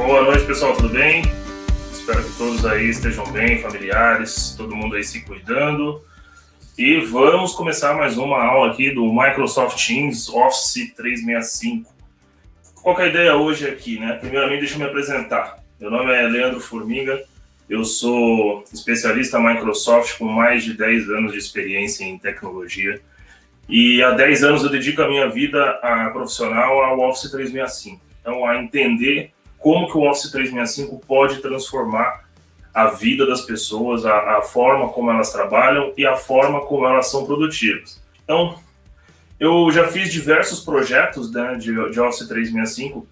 Boa noite, pessoal, tudo bem? Espero que todos aí estejam bem, familiares, todo mundo aí se cuidando. E vamos começar mais uma aula aqui do Microsoft Teams Office 365. Qual que é a ideia hoje aqui, né? Primeiramente, deixa eu me apresentar. Meu nome é Leandro Formiga, eu sou especialista Microsoft com mais de 10 anos de experiência em tecnologia. E há 10 anos eu dedico a minha vida profissional ao Office 365. Então, a entender como que o Office 365 pode transformar a vida das pessoas, a forma como elas trabalham e a forma como elas são produtivas. Então, eu já fiz diversos projetos, né, de Office 365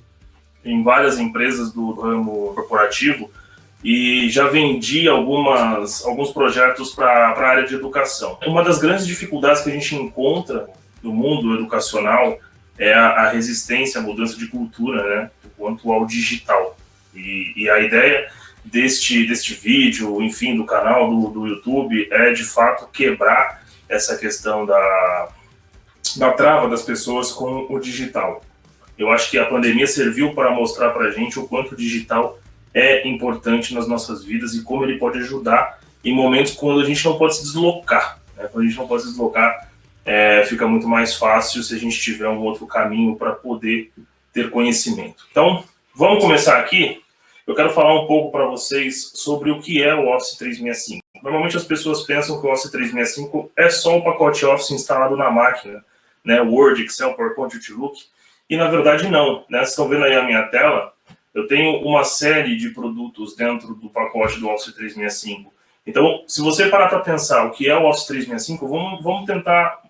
em várias empresas do ramo corporativo e já vendi alguns projetos para a área de educação. Uma das grandes dificuldades que a gente encontra no mundo educacional é a resistência à mudança de cultura, né, quanto ao digital. E a ideia deste vídeo, enfim, do canal do YouTube, é de fato quebrar essa questão da trava das pessoas com o digital. Eu acho que a pandemia serviu para mostrar para a gente o quanto o digital é importante nas nossas vidas e como ele pode ajudar em momentos quando a gente não pode se deslocar, né? Quando a gente não pode se deslocar, fica muito mais fácil se a gente tiver um outro caminho para poder ter conhecimento. Então, vamos começar aqui. Eu quero falar um pouco para vocês sobre o que é o Office 365. Normalmente as pessoas pensam que o Office 365 é só o pacote Office instalado na máquina, né? Word, Excel, PowerPoint, Outlook. E na verdade não, né? Vocês estão vendo aí a minha tela? Eu tenho uma série de produtos dentro do pacote do Office 365. Então, se você parar para pensar o que é o Office 365, vamos tentar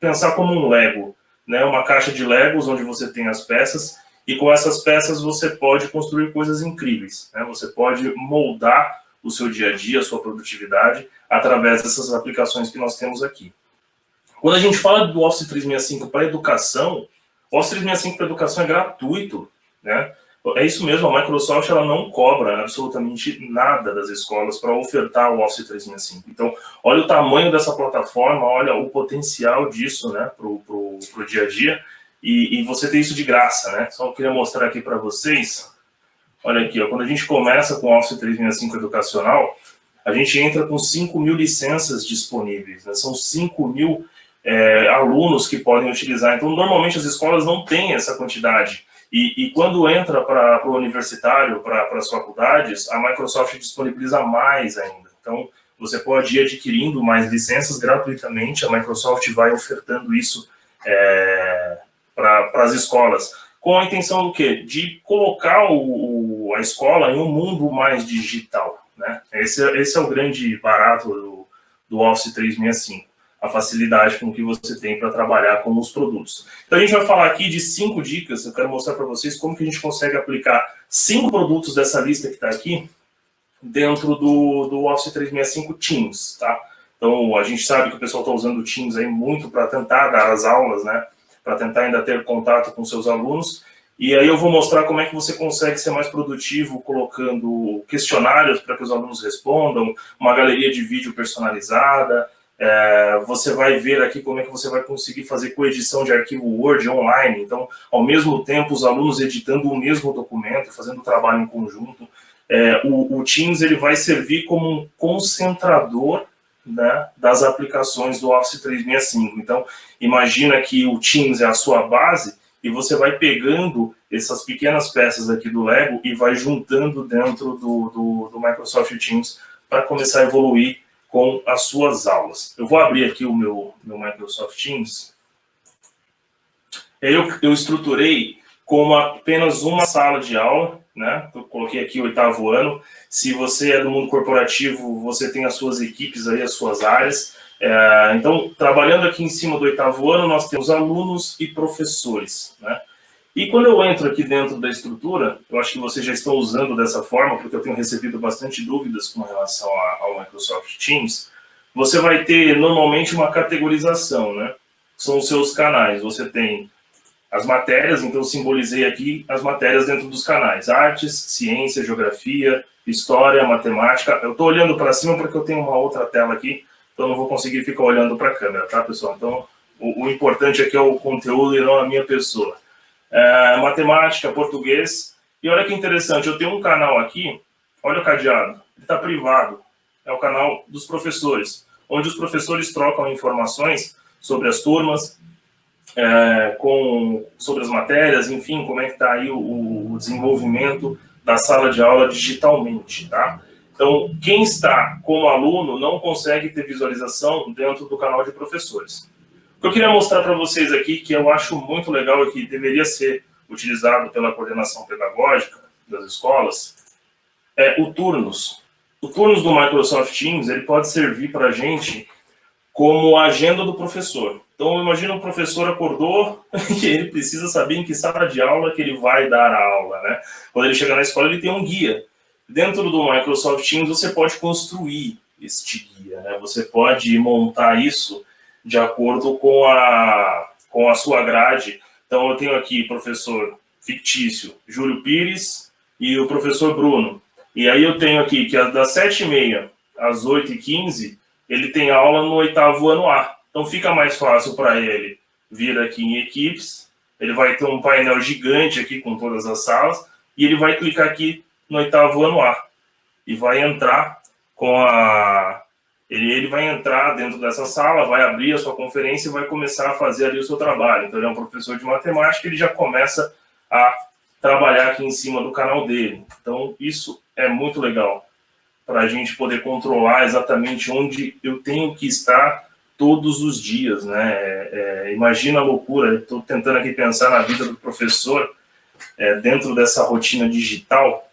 pensar como um Lego, né? Uma caixa de Legos onde você tem as peças e com essas peças você pode construir coisas incríveis, né? Você pode moldar o seu dia a dia, a sua produtividade, através dessas aplicações que nós temos aqui. Quando a gente fala do Office 365 para educação, o Office 365 para educação é gratuito, né? É isso mesmo, a Microsoft ela não cobra absolutamente nada das escolas para ofertar o Office 365. Então, olha o tamanho dessa plataforma, olha o potencial disso, né, pro dia a dia, e você tem isso de graça, né? Só queria mostrar aqui para vocês. Olha aqui, ó, quando a gente começa com o Office 365 educacional, a gente entra com 5.000 licenças disponíveis, né? São 5.000 alunos que podem utilizar. Então, normalmente as escolas não têm essa quantidade. E quando entra para o universitário, para as faculdades, a Microsoft disponibiliza mais ainda. Então, você pode ir adquirindo mais licenças gratuitamente, a Microsoft vai ofertando isso para as escolas, com a intenção do quê? De colocar a escola em um mundo mais digital, né? Esse é o grande barato do Office 365. A facilidade com que você tem para trabalhar com os produtos. Então a gente vai falar aqui de 5 dicas, eu quero mostrar para vocês como que a gente consegue aplicar 5 produtos dessa lista que está aqui dentro do Office 365 Teams, tá? Então a gente sabe que o pessoal está usando o Teams aí muito para tentar dar as aulas, né? Para tentar ainda ter contato com seus alunos. E aí eu vou mostrar como é que você consegue ser mais produtivo colocando questionários para que os alunos respondam, uma galeria de vídeo personalizada. Você vai ver aqui como é que você vai conseguir fazer coedição de arquivo Word online. Então, ao mesmo tempo, os alunos editando o mesmo documento, fazendo trabalho em conjunto. O Teams ele vai servir como um concentrador, né, das aplicações do Office 365. Então, imagina que o Teams é a sua base e você vai pegando essas pequenas peças aqui do Lego e vai juntando dentro do Microsoft Teams para começar a evoluir com as suas aulas. Eu vou abrir aqui o meu Microsoft Teams. Eu estruturei como apenas uma sala de aula, né? Eu coloquei aqui o 8º ano. Se você é do mundo corporativo, você tem as suas equipes aí, as suas áreas. Então, trabalhando aqui em cima do 8º ano, nós temos alunos e professores, né? E quando eu entro aqui dentro da estrutura, eu acho que vocês já estão usando dessa forma, porque eu tenho recebido bastante dúvidas com relação ao Microsoft Teams, você vai ter normalmente uma categorização, né? São os seus canais. Você tem as matérias, então eu simbolizei aqui as matérias dentro dos canais. Artes, ciência, geografia, história, matemática. Eu estou olhando para cima porque eu tenho uma outra tela aqui, então não vou conseguir ficar olhando para a câmera, tá, pessoal? Então, o importante aqui é o conteúdo e não a minha pessoa. Matemática, português E olha que interessante, eu tenho um canal aqui, olha o cadeado, ele está privado, é o canal dos professores, onde os professores trocam informações sobre as turmas, sobre as matérias, enfim, como é que está aí o desenvolvimento da sala de aula digitalmente, tá? Então, quem está como aluno não consegue ter visualização dentro do canal de professores. O que eu queria mostrar para vocês aqui, que eu acho muito legal e que deveria ser utilizado pela coordenação pedagógica das escolas, é o Turnus. O Turnus do Microsoft Teams, ele pode servir para a gente como a agenda do professor. Então, imagina um professor acordou e ele precisa saber em que sala de aula que ele vai dar a aula, né? Quando ele chega na escola, ele tem um guia. Dentro do Microsoft Teams, você pode construir este guia, né? Você pode montar isso de acordo com a sua grade. Então, eu tenho aqui professor fictício, Júlio Pires, e o professor Bruno. E aí eu tenho aqui que das 7h30 às 8h15, ele tem aula no 8º ano A. Então fica mais fácil para ele vir aqui em equipes, ele vai ter um painel gigante aqui com todas as salas, e ele vai clicar aqui no 8º ano A. E vai entrar Ele vai entrar dentro dessa sala, vai abrir a sua conferência e vai começar a fazer ali o seu trabalho. Então ele é um professor de matemática, ele já começa a trabalhar aqui em cima do canal dele. Então isso é muito legal, para a gente poder controlar exatamente onde eu tenho que estar todos os dias, né? Imagina a loucura, estou tentando aqui pensar na vida do professor dentro dessa rotina digital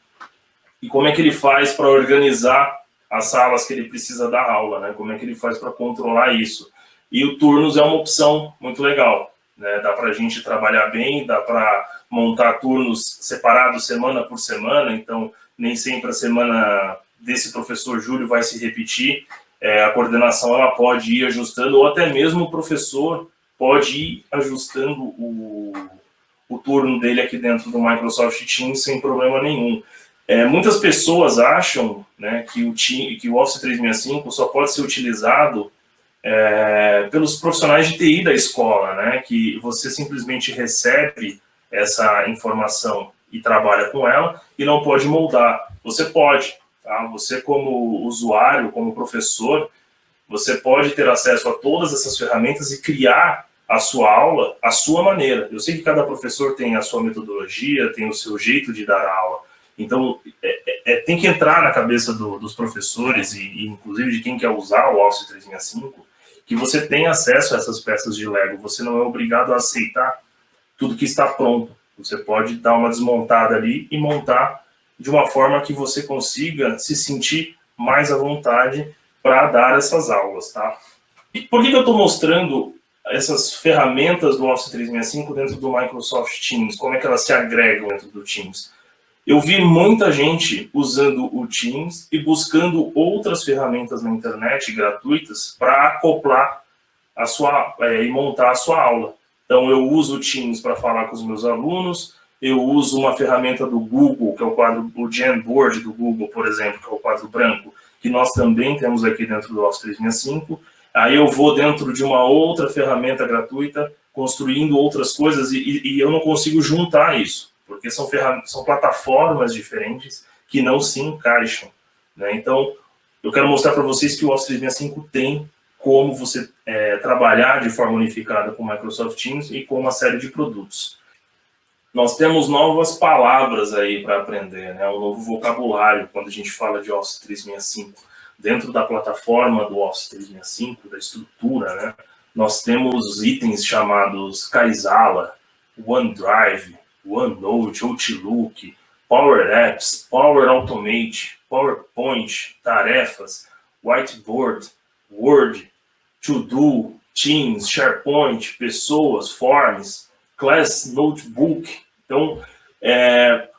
e como é que ele faz para organizar as salas que ele precisa dar aula, né? Como é que ele faz para controlar isso? E o Turnus é uma opção muito legal, né? Dá para a gente trabalhar bem, dá para montar turnos separados semana por semana, então nem sempre a semana desse professor Júlio vai se repetir, a coordenação ela pode ir ajustando, ou até mesmo o professor pode ir ajustando o turno dele aqui dentro do Microsoft Teams sem problema nenhum. Muitas pessoas acham, né, que o Office 365 só pode ser utilizado pelos profissionais de TI da escola, né, que você simplesmente recebe essa informação e trabalha com ela e não pode moldar. Você pode. Tá? Você, como usuário, como professor, você pode ter acesso a todas essas ferramentas e criar a sua aula à sua maneira. Eu sei que cada professor tem a sua metodologia, tem o seu jeito de dar aula. Então, tem que entrar na cabeça dos professores e inclusive de quem quer usar o Office 365, que você tem acesso a essas peças de Lego. Você não é obrigado a aceitar tudo que está pronto. Você pode dar uma desmontada ali e montar de uma forma que você consiga se sentir mais à vontade para dar essas aulas, tá? E por que eu estou mostrando essas ferramentas do Office 365 dentro do Microsoft Teams? Como é que elas se agregam dentro do Teams? Eu vi muita gente usando o Teams e buscando outras ferramentas na internet gratuitas para acoplar e montar a sua aula. Então, eu uso o Teams para falar com os meus alunos, eu uso uma ferramenta do Google, que é o Jamboard do Google, por exemplo, que é o quadro branco, que nós também temos aqui dentro do Office 365. Aí eu vou dentro de uma outra ferramenta gratuita, construindo outras coisas, e eu não consigo juntar isso, porque são plataformas diferentes que não se encaixam, né? Então, eu quero mostrar para vocês que o Office 365 tem como você trabalhar de forma unificada com o Microsoft Teams e com uma série de produtos. Nós temos novas palavras aí para aprender, né? Um novo vocabulário quando a gente fala de Office 365. Dentro da plataforma do Office 365, da estrutura, né? Nós temos itens chamados Kaizala, OneDrive, OneNote, Outlook, Power Apps, Power Automate, PowerPoint, tarefas, Whiteboard, Word, To-Do, Teams, SharePoint, pessoas, Forms, Class Notebook. Então,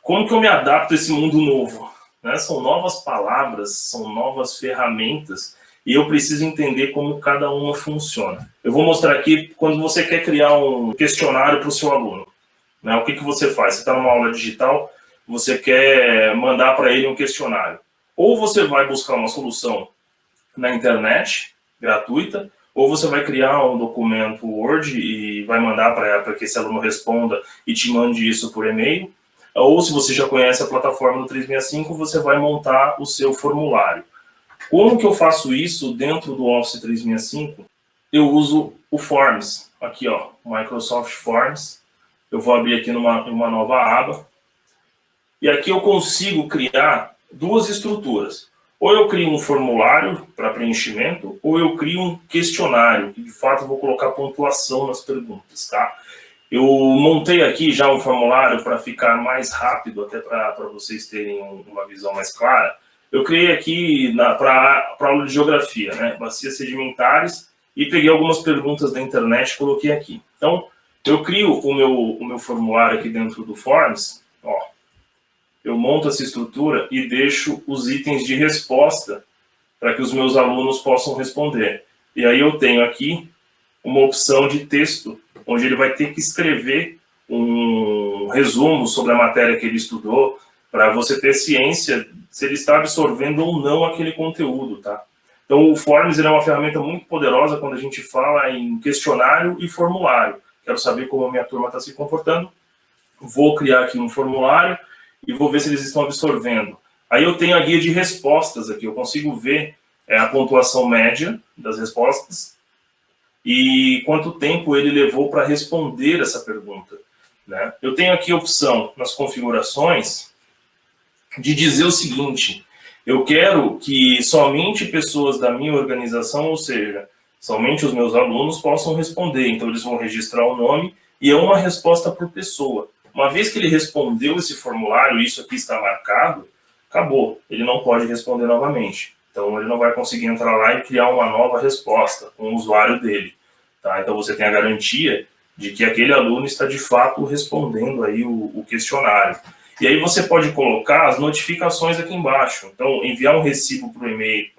como que eu me adapto a esse mundo novo? Né? São novas palavras, são novas ferramentas, e eu preciso entender como cada uma funciona. Eu vou mostrar aqui quando você quer criar um questionário para o seu aluno. Né? O que você faz? Você está numa aula digital, você quer mandar para ele um questionário. Ou você vai buscar uma solução na internet, gratuita, ou você vai criar um documento Word e vai mandar para que esse aluno responda e te mande isso por e-mail, ou se você já conhece a plataforma do 365, você vai montar o seu formulário. Como que eu faço isso dentro do Office 365? Eu uso o Forms, aqui ó, Microsoft Forms. Eu vou abrir aqui numa nova aba. E aqui eu consigo criar duas estruturas. Ou eu crio um formulário para preenchimento, ou eu crio um questionário, que de fato eu vou colocar pontuação nas perguntas, tá? Eu montei aqui já um formulário para ficar mais rápido, até para vocês terem uma visão mais clara. Eu criei aqui para a aula de geografia, né? Bacias sedimentares, e peguei algumas perguntas da internet e coloquei aqui. Então, eu crio o meu formulário aqui dentro do Forms, ó. Eu monto essa estrutura e deixo os itens de resposta para que os meus alunos possam responder. E aí eu tenho aqui uma opção de texto, onde ele vai ter que escrever um resumo sobre a matéria que ele estudou, para você ter ciência se ele está absorvendo ou não aquele conteúdo, tá? Então o Forms é uma ferramenta muito poderosa quando a gente fala em questionário e formulário. Quero saber como a minha turma está se comportando, vou criar aqui um formulário e vou ver se eles estão absorvendo. Aí eu tenho a guia de respostas aqui, eu consigo ver a pontuação média das respostas e quanto tempo ele levou para responder essa pergunta, né? Eu tenho aqui a opção nas configurações de dizer o seguinte: eu quero que somente pessoas da minha organização, ou seja, somente os meus alunos possam responder. Então eles vão registrar o nome e é uma resposta por pessoa. Uma vez que ele respondeu esse formulário, isso aqui está marcado, acabou. Ele não pode responder novamente. Então ele não vai conseguir entrar lá e criar uma nova resposta com o usuário dele, tá? Então você tem a garantia de que aquele aluno está de fato respondendo aí o questionário. E aí você pode colocar as notificações aqui embaixo. Então enviar um recibo por e-mail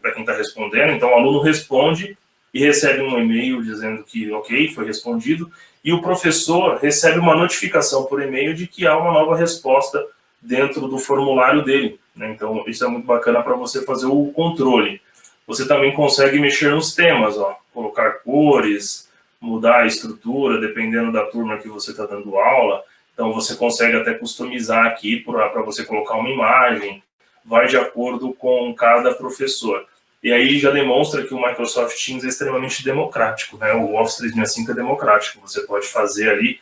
para quem está respondendo. Então o aluno responde e recebe um e-mail dizendo que ok, foi respondido. E o professor recebe uma notificação por e-mail de que há uma nova resposta dentro do formulário dele, né? Então isso é muito bacana para você fazer o controle. Você também consegue mexer nos temas, ó, colocar cores, mudar a estrutura, dependendo da turma que você está dando aula. Então você consegue até customizar aqui para você colocar uma imagem, vai de acordo com cada professor. E aí já demonstra que o Microsoft Teams é extremamente democrático, né? O Office 365 é democrático, você pode fazer ali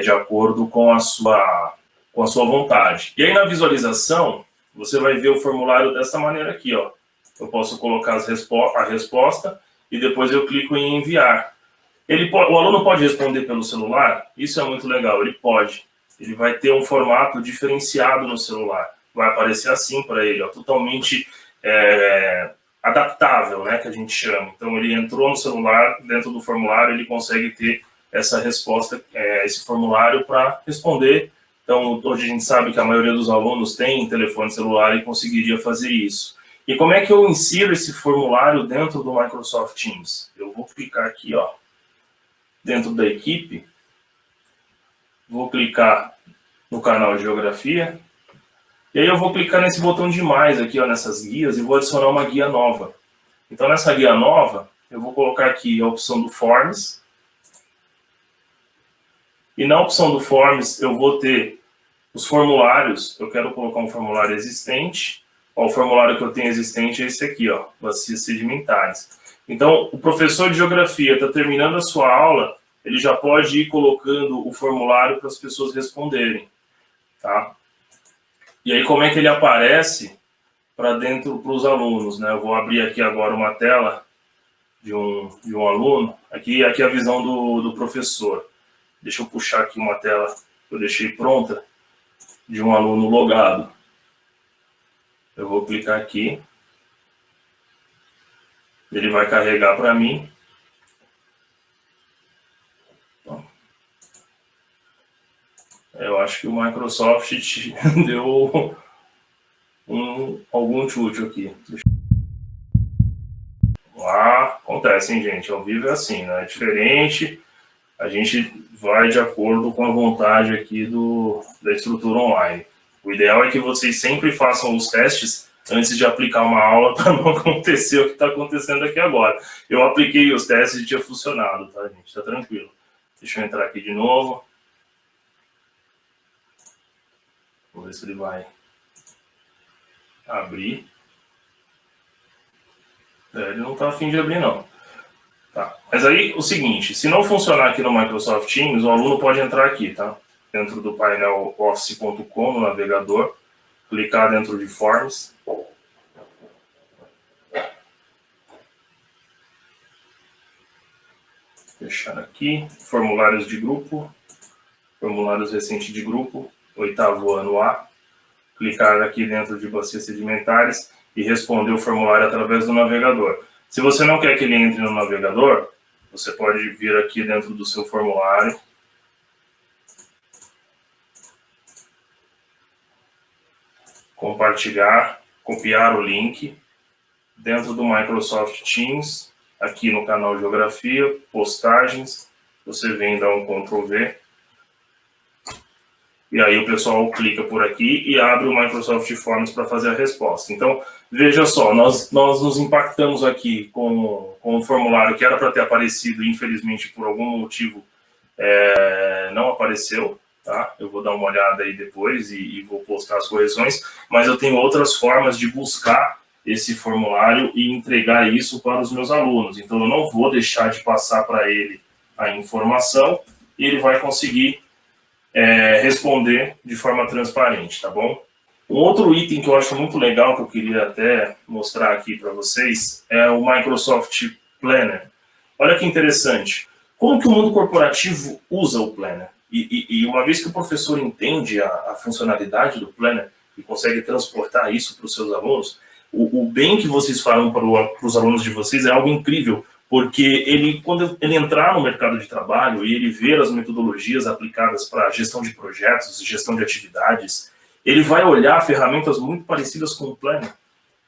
de acordo com a sua vontade. E aí na visualização, você vai ver o formulário dessa maneira aqui, ó. Eu posso colocar a resposta e depois eu clico em enviar. O aluno pode responder pelo celular? Isso é muito legal, ele pode. Ele vai ter um formato diferenciado no celular. Vai aparecer assim para ele, ó, totalmente adaptável, né, que a gente chama. Então ele entrou no celular, dentro do formulário ele consegue ter essa resposta, esse formulário para responder. Então hoje a gente sabe que a maioria dos alunos tem telefone celular e conseguiria fazer isso. E como é que eu insiro esse formulário dentro do Microsoft Teams? Eu vou clicar aqui, ó, dentro da equipe, vou clicar no canal de geografia, e aí eu vou clicar nesse botão de mais aqui, ó, nessas guias, e vou adicionar uma guia nova. Então nessa guia nova, eu vou colocar aqui a opção do Forms, e na opção do Forms eu vou ter os formulários. Eu quero colocar um formulário existente. Ó, o formulário que eu tenho existente é esse aqui, ó, bacias sedimentares. Então, o professor de geografia está terminando a sua aula, ele já pode ir colocando o formulário para as pessoas responderem, tá? E aí, como é que ele aparece para dentro para os alunos, né? Eu vou abrir aqui agora uma tela de um aluno. Aqui é a visão do professor. Deixa eu puxar aqui uma tela que eu deixei pronta de um aluno logado. Eu vou clicar aqui. Ele vai carregar para mim. Eu acho que o Microsoft deu algum chute aqui. Acontece, hein, gente? Ao vivo é assim, né? É diferente. A gente vai de acordo com a vontade aqui da estrutura online. O ideal é que vocês sempre façam os testes antes de aplicar uma aula para não acontecer o que está acontecendo aqui agora. Eu apliquei os testes e tinha funcionado, tá, gente? Tá tranquilo. Deixa eu entrar aqui de novo. Vamos ver se ele vai abrir. Ele não está a fim de abrir, não. Tá. Mas aí, o seguinte, se não funcionar aqui no Microsoft Teams, o aluno pode entrar aqui, tá? Dentro do painel office.com, no navegador, clicar dentro de Forms. Fechar aqui, formulários de grupo, formulários recentes de grupo, 8º ano A. Clicar aqui dentro de bacias sedimentares e responder o formulário através do navegador. Se você não quer que ele entre no navegador, você pode vir aqui dentro do seu formulário. Compartilhar, copiar o link dentro do Microsoft Teams, aqui no canal Geografia, Postagens, você vem dar um Ctrl V, e aí o pessoal clica por aqui e abre o Microsoft Forms para fazer a resposta. Então, veja só, nós nos impactamos aqui com um formulário que era para ter aparecido, e infelizmente por algum motivo não apareceu. Tá? Eu vou dar uma olhada aí depois e vou postar as correções, mas eu tenho outras formas de buscar esse formulário e entregar isso para os meus alunos. Então, eu não vou deixar de passar para ele a informação e ele vai conseguir responder de forma transparente, tá bom? Um outro item que eu acho muito legal, que eu queria até mostrar aqui para vocês, é o Microsoft Planner. Olha que interessante. Como que o mundo corporativo usa o Planner? E uma vez que o professor entende a funcionalidade do Planner e consegue transportar isso para os seus alunos, o bem que vocês falam para os alunos de vocês é algo incrível, porque quando ele entrar no mercado de trabalho e ele ver as metodologias aplicadas para gestão de projetos, gestão de atividades, ele vai olhar ferramentas muito parecidas com o Planner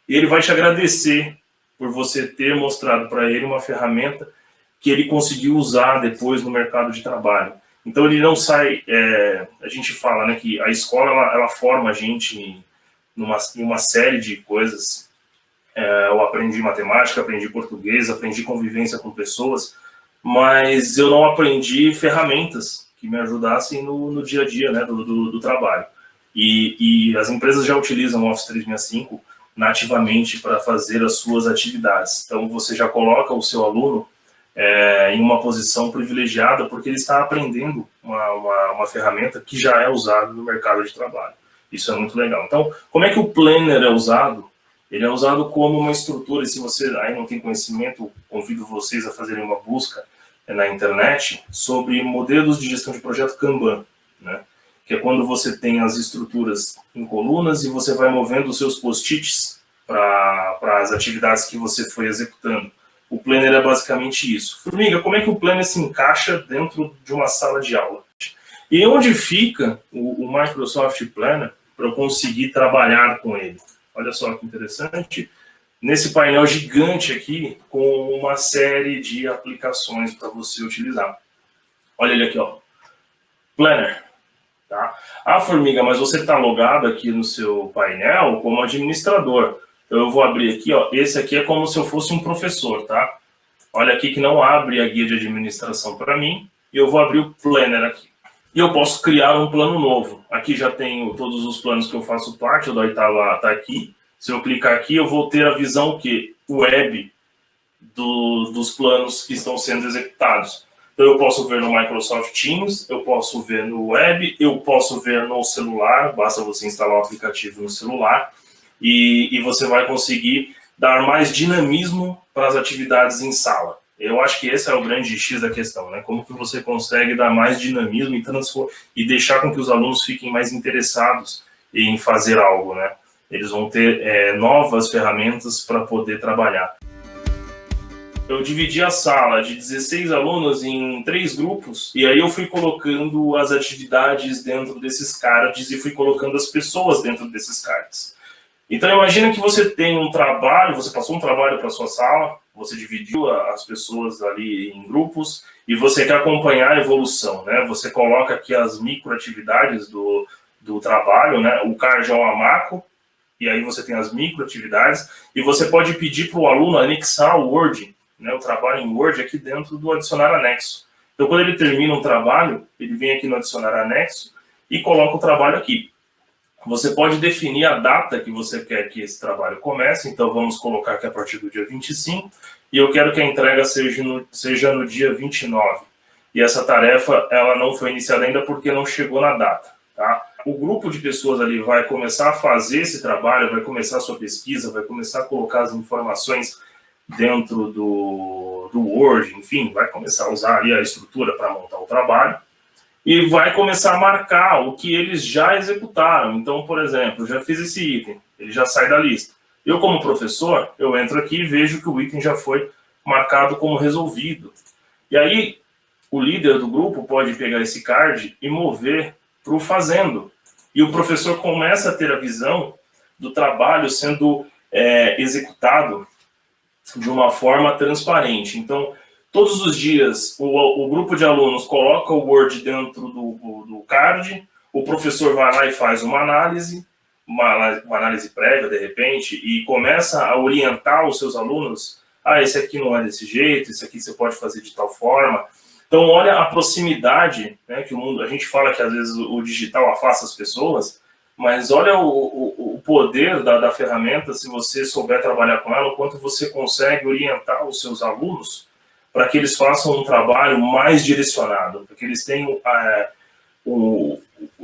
e ele vai te agradecer por você ter mostrado para ele uma ferramenta que ele conseguiu usar depois no mercado de trabalho. Então ele não sai, a gente fala, né, que a escola ela forma a gente em uma série de coisas. Eu aprendi matemática, aprendi português, aprendi convivência com pessoas, mas eu não aprendi ferramentas que me ajudassem no dia a dia, né, do trabalho. E as empresas já utilizam o Office 365 nativamente para fazer as suas atividades. Então você já coloca o seu aluno em uma posição privilegiada, porque ele está aprendendo uma ferramenta que já é usada no mercado de trabalho. Isso é muito legal. Então, como é que o Planner é usado? Ele é usado como uma estrutura, e se você aí não tem conhecimento, convido vocês a fazerem uma busca na internet sobre modelos de gestão de projeto Kanban, né? Que é quando você tem as estruturas em colunas e você vai movendo os seus post-its para as atividades que você foi executando. O Planner é basicamente isso. Formiga, como é que o Planner se encaixa dentro de uma sala de aula? E onde fica o Microsoft Planner para eu conseguir trabalhar com ele? Olha só que interessante. Nesse painel gigante aqui, com uma série de aplicações para você utilizar. Olha ele aqui, ó. Planner. Tá? Ah, Formiga, mas você está logado aqui no seu painel como administrador. Então eu vou abrir aqui, ó. Esse aqui é como se eu fosse um professor, tá? Olha aqui que não abre a guia de administração para mim. E eu vou abrir o Planner aqui. E eu posso criar um plano novo. Aqui já tenho todos os planos que eu faço parte, o da oitava está aqui. Se eu clicar aqui, eu vou ter a visão web dos planos que estão sendo executados. Então eu posso ver no Microsoft Teams, eu posso ver no web, eu posso ver no celular, basta você instalar o aplicativo no celular, e você vai conseguir dar mais dinamismo para as atividades em sala. Eu acho que esse é o grande X da questão, né? Como que você consegue dar mais dinamismo e deixar com que os alunos fiquem mais interessados em fazer algo, né? Eles vão ter novas ferramentas para poder trabalhar. Eu dividi a sala de 16 alunos em 3 grupos, e aí eu fui colocando as atividades dentro desses cards e fui colocando as pessoas dentro desses cards. Então imagina que você tem um trabalho, você passou um trabalho para a sua sala, você dividiu as pessoas ali em grupos e você quer acompanhar a evolução, né? Você coloca aqui as microatividades do trabalho, né? O card é uma macro, e aí você tem as microatividades, e você pode pedir para o aluno anexar o Word, né? O trabalho em Word aqui dentro do adicionar anexo. Então quando ele termina um trabalho, ele vem aqui no adicionar anexo e coloca o trabalho aqui. você pode definir a data que você quer que esse trabalho comece. Então, vamos colocar que a partir do dia 25, e eu quero que a entrega seja no dia 29. E essa tarefa, ela não foi iniciada ainda porque não chegou na data, tá? O grupo de pessoas ali vai começar a fazer esse trabalho, vai começar a sua pesquisa, vai começar a colocar as informações dentro do Word, enfim, vai começar a usar ali a estrutura para montar o trabalho e vai começar a marcar o que eles já executaram. Então, por exemplo, eu já fiz esse item, ele já sai da lista. Eu, como professor, eu entro aqui e vejo que o item já foi marcado como resolvido. E aí, o líder do grupo pode pegar esse card e mover para o fazendo. E o professor começa a ter a visão do trabalho sendo executado de uma forma transparente. Então, todos os dias, o grupo de alunos coloca o Word dentro do card, o professor vai lá e faz uma análise prévia, de repente, e começa a orientar os seus alunos. Esse aqui não é desse jeito, esse aqui você pode fazer de tal forma. Então, olha a proximidade, né, que o mundo... A gente fala que, às vezes, o digital afasta as pessoas, mas olha o poder da ferramenta, se você souber trabalhar com ela, o quanto você consegue orientar os seus alunos para que eles façam um trabalho mais direcionado, para que eles tenham,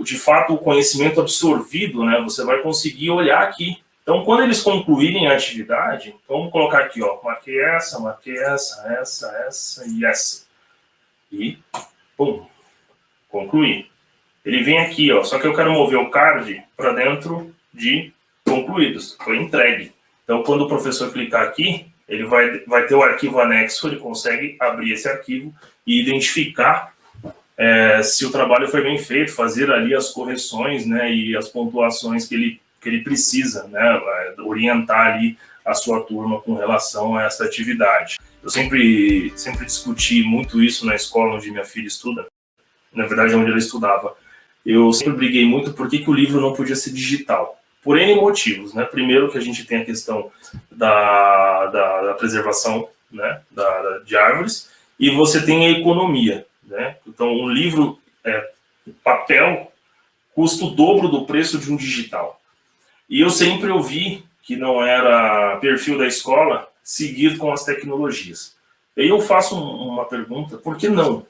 de fato, o conhecimento absorvido, né? Você vai conseguir olhar aqui. Então, quando eles concluírem a atividade, vamos colocar aqui, ó, marquei essa e essa. E, pum, concluí. Ele vem aqui, ó, só que eu quero mover o card para dentro de concluídos. Foi entregue. Então, quando o professor clicar aqui, ele vai ter o arquivo anexo, ele consegue abrir esse arquivo e identificar se o trabalho foi bem feito, fazer ali as correções, né, e as pontuações que ele precisa, né, orientar ali a sua turma com relação a essa atividade. Eu sempre discuti muito isso na escola onde minha filha estuda, na verdade, onde ela estudava. Eu sempre briguei muito por que o livro não podia ser digital. Por N motivos, né? Primeiro que a gente tem a questão da preservação, né, de árvores, e você tem a economia, né? Então, um livro papel custa o dobro do preço de um digital. E eu sempre ouvi que não era perfil da escola seguir com as tecnologias. E aí eu faço uma pergunta, por que não?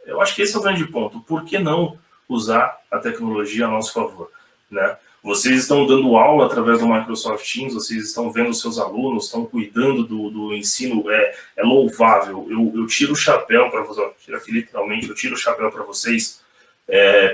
Eu acho que esse é o grande ponto. Por que não usar a tecnologia a nosso favor, né? Vocês estão dando aula através do Microsoft Teams, vocês estão vendo os seus alunos, estão cuidando do ensino, é louvável. Eu tiro o chapéu para vocês, literalmente, eu tiro o chapéu para vocês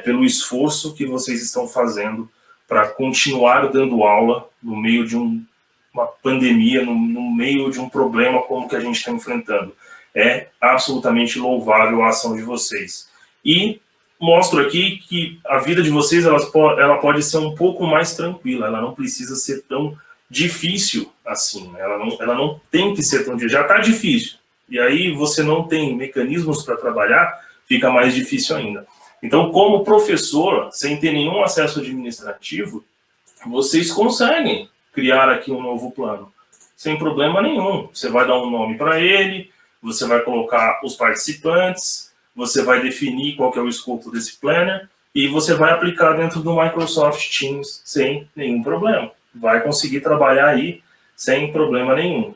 pelo esforço que vocês estão fazendo para continuar dando aula no meio de uma pandemia, no meio de um problema como que a gente está enfrentando. É absolutamente louvável a ação de vocês. E mostro aqui que a vida de vocês ela pode ser um pouco mais tranquila, ela não precisa ser tão difícil assim, né? Ela não tem que ser tão difícil, já está difícil. E aí você não tem mecanismos para trabalhar, fica mais difícil ainda. Então, como professor, sem ter nenhum acesso administrativo, vocês conseguem criar aqui um novo plano, sem problema nenhum. Você vai dar um nome para ele, você vai colocar os participantes, você vai definir qual que é o escopo desse planner e você vai aplicar dentro do Microsoft Teams sem nenhum problema. Vai conseguir trabalhar aí sem problema nenhum.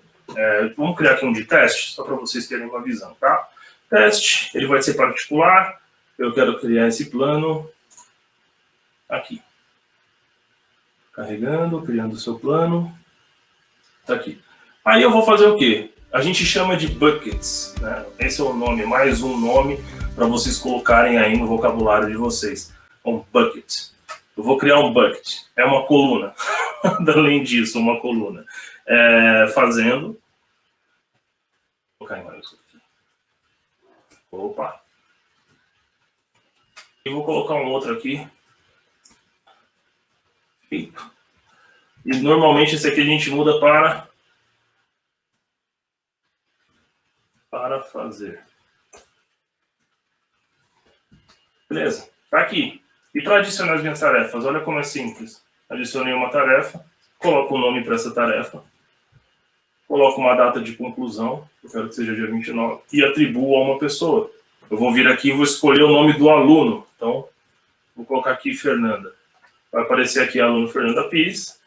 Vamos criar aqui um de teste, só para vocês terem uma visão, tá? Teste, ele vai ser particular. Eu quero criar esse plano aqui. Carregando, criando o seu plano. Tá aqui. Aí eu vou fazer o quê? A gente chama de buckets, né? Esse é o nome, mais um nome para vocês colocarem aí no vocabulário de vocês. Um bucket. Eu vou criar um bucket. É uma coluna. Além disso, uma coluna. Fazendo. Vou colocar em maiúsculo aqui. Opa. E vou colocar um outro aqui. Feito. E normalmente esse aqui a gente muda para fazer. Beleza, tá aqui. E para adicionar as minhas tarefas, olha como é simples. Adicionei uma tarefa, coloco o nome para essa tarefa, coloco uma data de conclusão, eu quero que seja dia 29, e atribuo a uma pessoa. Eu vou vir aqui e vou escolher o nome do aluno. Então, vou colocar aqui Fernanda. vai aparecer aqui aluno Fernanda Pires,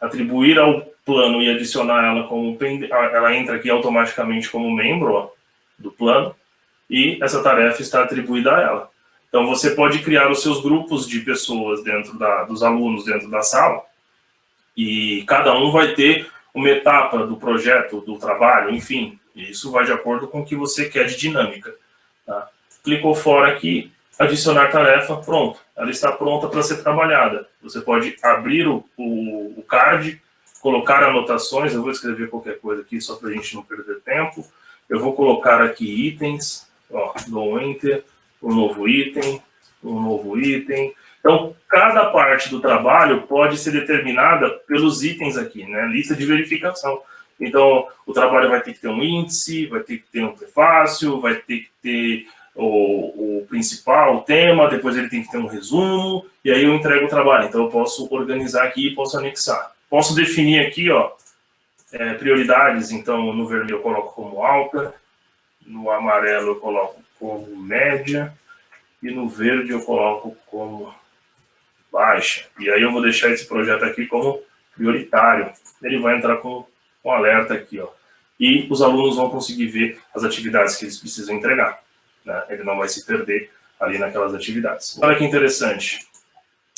atribuir ao plano e adicionar ela como, ela entra aqui automaticamente como membro, ó, do plano, e essa tarefa está atribuída a ela. Então você pode criar os seus grupos de pessoas dentro dos alunos dentro da sala, e cada um vai ter uma etapa do projeto, do trabalho, enfim, isso vai de acordo com o que você quer de dinâmica. Tá? Clicou fora aqui, adicionar tarefa, pronto, ela está pronta para ser trabalhada. Você pode abrir o card, colocar anotações, eu vou escrever qualquer coisa aqui só para a gente não perder tempo. Eu vou colocar aqui itens, ó, dou um enter, um novo item. Então, cada parte do trabalho pode ser determinada pelos itens aqui, né? Lista de verificação. Então, o trabalho vai ter que ter um índice, vai ter que ter um prefácio, vai ter que ter o principal, o tema, depois ele tem que ter um resumo, e aí eu entrego o trabalho. Então, eu posso organizar aqui e posso anexar. Posso definir aqui, ó, prioridades. Então, no vermelho eu coloco como alta, no amarelo eu coloco como média, e no verde eu coloco como baixa. E aí eu vou deixar esse projeto aqui como prioritário. Ele vai entrar com um alerta aqui, ó. E os alunos vão conseguir ver as atividades que eles precisam entregar, né? Ele não vai se perder ali naquelas atividades. Olha que interessante.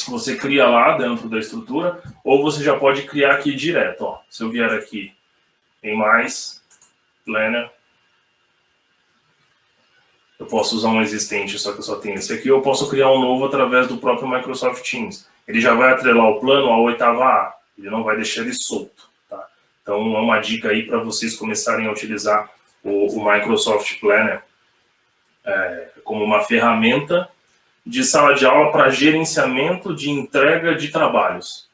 Você cria lá dentro da estrutura, ou você já pode criar aqui direto, ó. Se eu vier aqui em mais, Planner, eu posso usar um existente, só que eu só tenho esse aqui, ou eu posso criar um novo através do próprio Microsoft Teams. Ele já vai atrelar o plano à 8ª A, ele não vai deixar ele solto, tá? Então é uma dica aí para vocês começarem a utilizar o Microsoft Planner como uma ferramenta de sala de aula para gerenciamento de entrega de trabalhos.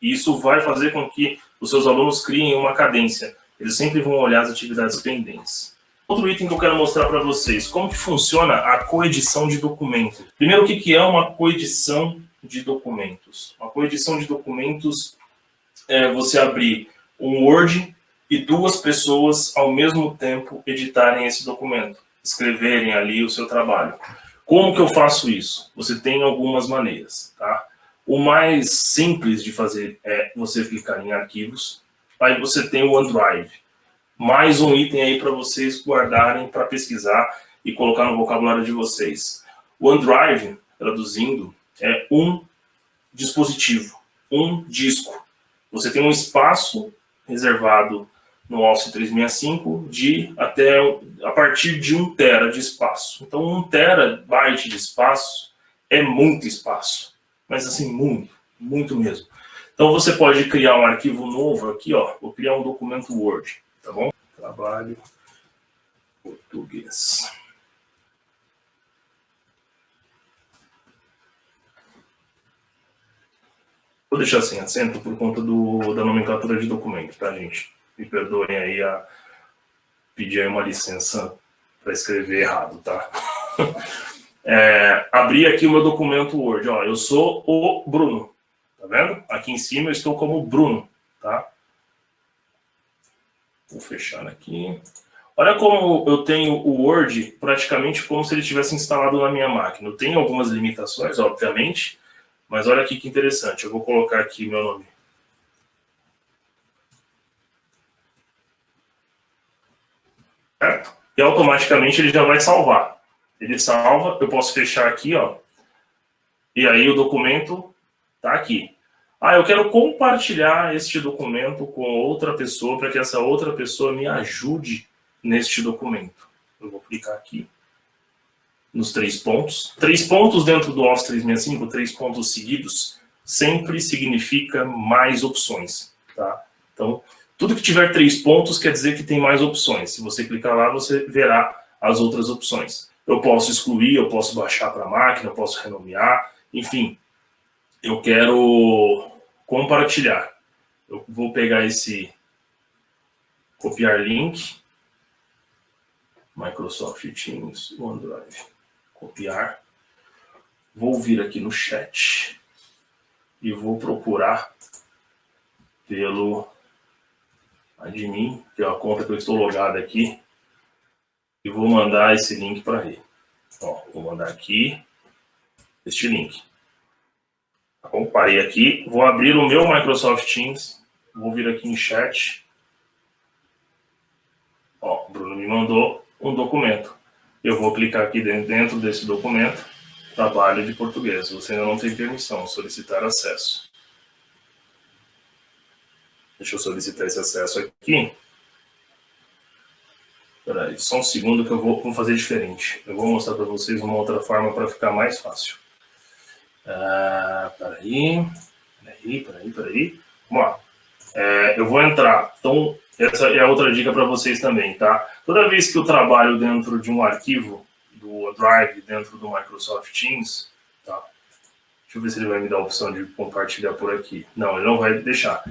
E isso vai fazer com que os seus alunos criem uma cadência. Eles sempre vão olhar as atividades pendentes. Outro item que eu quero mostrar para vocês, como que funciona a coedição de documentos. Primeiro, o que é uma coedição de documentos? Uma coedição de documentos é você abrir um Word e duas pessoas ao mesmo tempo editarem esse documento, escreverem ali o seu trabalho. Como que eu faço isso? Você tem algumas maneiras, tá? O mais simples de fazer é você clicar em arquivos, aí você tem o OneDrive. Mais um item aí para vocês guardarem, para pesquisar e colocar no vocabulário de vocês. O OneDrive, traduzindo, é um dispositivo, um disco. Você tem um espaço reservado no Office 365 a partir de 1 tera de espaço. Então, 1 terabyte de espaço é muito espaço, mas assim, muito mesmo. Então, você pode criar um arquivo novo aqui, ó. Vou criar um documento Word. Tá bom? Trabalho português. Vou deixar sem acento por conta da nomenclatura de documento, tá, gente? Me perdoem aí a pedir aí uma licença para escrever errado, tá? Abri aqui o meu documento Word, ó. Eu sou o Bruno, tá vendo? Aqui em cima eu estou como Bruno, tá? Vou fechar aqui. Olha como eu tenho o Word praticamente como se ele tivesse instalado na minha máquina. Eu tenho algumas limitações, obviamente, mas olha aqui que interessante. Eu vou colocar aqui meu nome. Certo? E automaticamente ele já vai salvar. Ele salva, eu posso fechar aqui, ó. E aí o documento tá aqui. Ah, eu quero compartilhar este documento com outra pessoa para que essa outra pessoa me ajude neste documento. Eu vou clicar aqui nos 3 pontos. 3 pontos dentro do Office 365, 3 pontos seguidos, sempre significa mais opções, tá? Então, tudo que tiver 3 pontos quer dizer que tem mais opções. Se você clicar lá, você verá as outras opções. Eu posso excluir, eu posso baixar para a máquina, eu posso renomear, enfim. Eu quero compartilhar. Eu vou pegar esse copiar link, Microsoft Teams, OneDrive, copiar. Vou vir aqui no chat e vou procurar pelo admin, que é a conta que eu estou logado aqui, e vou mandar esse link para ele. Ó, vou mandar aqui este link. Tá bom? Parei aqui, vou abrir o meu Microsoft Teams, vou vir aqui em chat. Ó, o Bruno me mandou um documento. Eu vou clicar aqui dentro desse documento, trabalho de português. Você ainda não tem permissão, solicitar acesso. Deixa eu solicitar esse acesso aqui. Espera aí, só um segundo que eu vou fazer diferente. Eu vou mostrar para vocês uma outra forma para ficar mais fácil. Peraí. Vamos lá. Eu vou entrar. Então, essa é outra dica para vocês também, tá? Toda vez que eu trabalho dentro de um arquivo do OneDrive, dentro do Microsoft Teams, tá? Deixa eu ver se ele vai me dar a opção de compartilhar por aqui. Não, ele não vai deixar.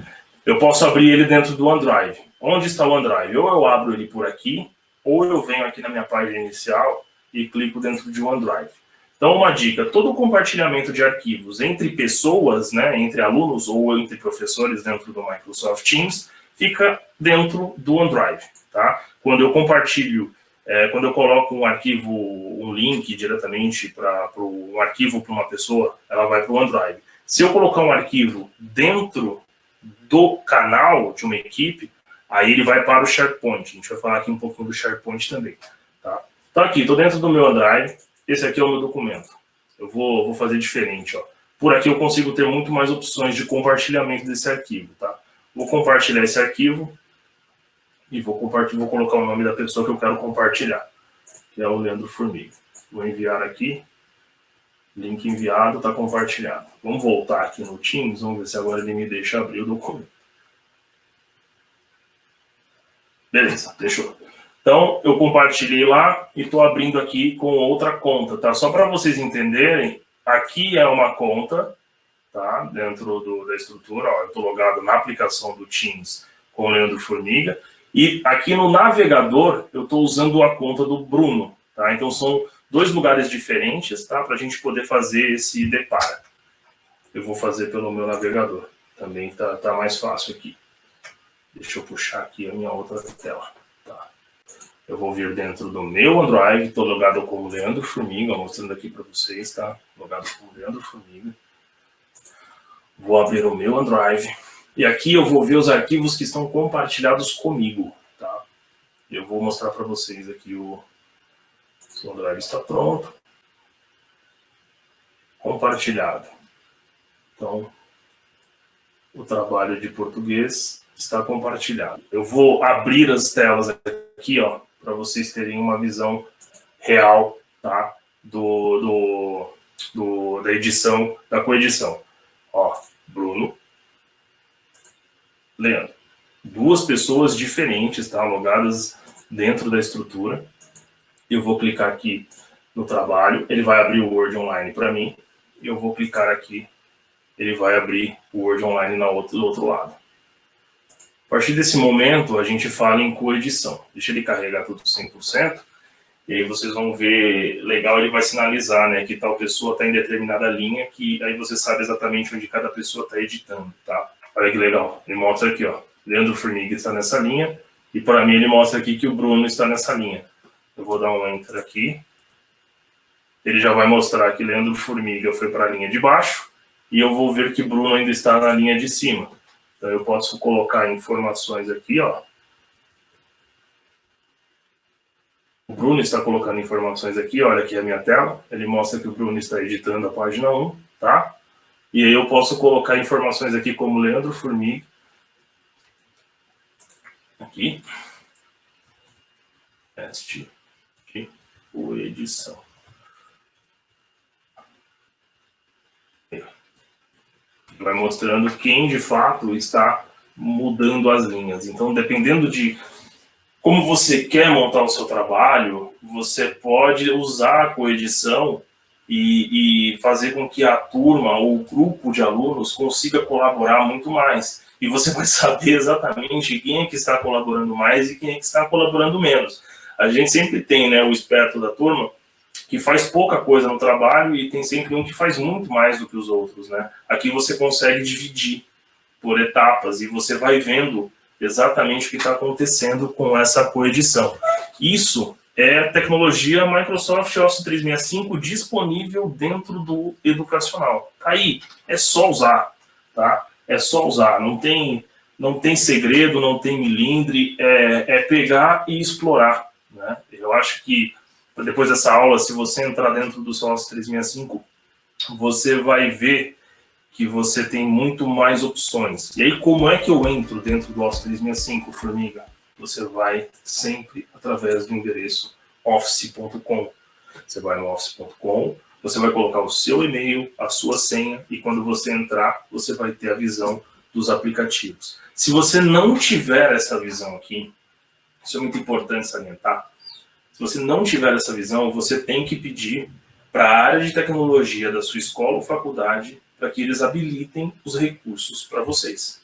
Eu posso abrir ele dentro do OneDrive. Onde está o OneDrive? Ou eu abro ele por aqui, ou eu venho aqui na minha página inicial e clico dentro de OneDrive. Então, uma dica, todo compartilhamento de arquivos entre pessoas, né, entre alunos ou entre professores dentro do Microsoft Teams, fica dentro do OneDrive, tá? Quando eu compartilho, quando eu coloco um arquivo, um link diretamente para um arquivo para uma pessoa, ela vai para o OneDrive. Se eu colocar um arquivo dentro do canal de uma equipe, aí ele vai para o SharePoint. A gente vai falar aqui um pouquinho do SharePoint também, tá? Então aqui, estou dentro do meu OneDrive. Esse aqui é o meu documento. Eu vou fazer diferente, ó. Por aqui eu consigo ter muito mais opções de compartilhamento desse arquivo, tá? Vou compartilhar esse arquivo e vou colocar o nome da pessoa que eu quero compartilhar, que é o Leandro Formiga. Vou enviar aqui. Link enviado, está compartilhado. Vamos voltar aqui no Teams, vamos ver se agora ele me deixa abrir o documento. Beleza, deixou. Então, eu compartilhei lá e estou abrindo aqui com outra conta, tá? Só para vocês entenderem, aqui é uma conta, tá? Dentro da estrutura, ó, eu estou logado na aplicação do Teams com o Leandro Formiga. E aqui no navegador, eu estou usando a conta do Bruno, tá? Então, são dois lugares diferentes, tá? Para a gente poder fazer esse depara. Eu vou fazer pelo meu navegador. Também tá mais fácil aqui. Deixa eu puxar aqui a minha outra tela. Tá. Eu vou vir dentro do meu OneDrive. Estou logado como Leandro Formiga, mostrando aqui para vocês, tá? Logado como Leandro Formiga. Vou abrir o meu OneDrive. E aqui eu vou ver os arquivos que estão compartilhados comigo, tá? Eu vou mostrar para vocês aqui o OneDrive está pronto. Compartilhado. Então, o trabalho de português está compartilhado. Eu vou abrir as telas aqui, ó, para vocês terem uma visão real, tá? Da edição, da coedição. Ó, Bruno, Leandro. Duas pessoas diferentes, tá? Logadas dentro da estrutura. Eu vou clicar aqui no trabalho, ele vai abrir o Word Online para mim. Eu vou clicar aqui, ele vai abrir o Word Online do outro lado. A partir desse momento, a gente fala em coedição. Deixa ele carregar tudo 100%. E aí vocês vão ver, legal, ele vai sinalizar, né, que tal pessoa está em determinada linha, que aí você sabe exatamente onde cada pessoa está editando, tá? Olha que legal, ele mostra aqui, ó, Leandro Formiga está nessa linha, e para mim ele mostra aqui que o Bruno está nessa linha. Eu vou dar um Enter aqui. Ele já vai mostrar que Leandro Formiga foi para a linha de baixo, e eu vou ver que Bruno ainda está na linha de cima. Então eu posso colocar informações aqui, ó. O Bruno está colocando informações aqui, olha aqui a minha tela. Ele mostra que o Bruno está editando a página 1, tá? E aí eu posso colocar informações aqui como Leandro Formiga. Aqui. Teste de coedição. Vai mostrando quem de fato está mudando as linhas. Então, dependendo de como você quer montar o seu trabalho, você pode usar a coedição e fazer com que a turma ou o grupo de alunos consiga colaborar muito mais. E você vai saber exatamente quem é que está colaborando mais e quem é que está colaborando menos. A gente sempre tem, né, o esperto da turma que faz pouca coisa no trabalho e tem sempre um que faz muito mais do que os outros, né? Aqui você consegue dividir por etapas e você vai vendo exatamente o que está acontecendo com essa coedição. Isso é tecnologia Microsoft Office 365 disponível dentro do educacional. Aí, é só usar, tá? É só usar, não tem segredo, não tem milindre, é pegar e explorar, né? Eu acho que depois dessa aula, se você entrar dentro do seu Office 365, você vai ver que você tem muito mais opções. E aí, como é que eu entro dentro do Office 365, Formiga? Você vai sempre através do endereço office.com. Você vai no office.com, você vai colocar o seu e-mail, a sua senha, e quando você entrar, você vai ter a visão dos aplicativos. Se você não tiver essa visão aqui, isso é muito importante salientar, se você não tiver essa visão, você tem que pedir para a área de tecnologia da sua escola ou faculdade para que eles habilitem os recursos para vocês,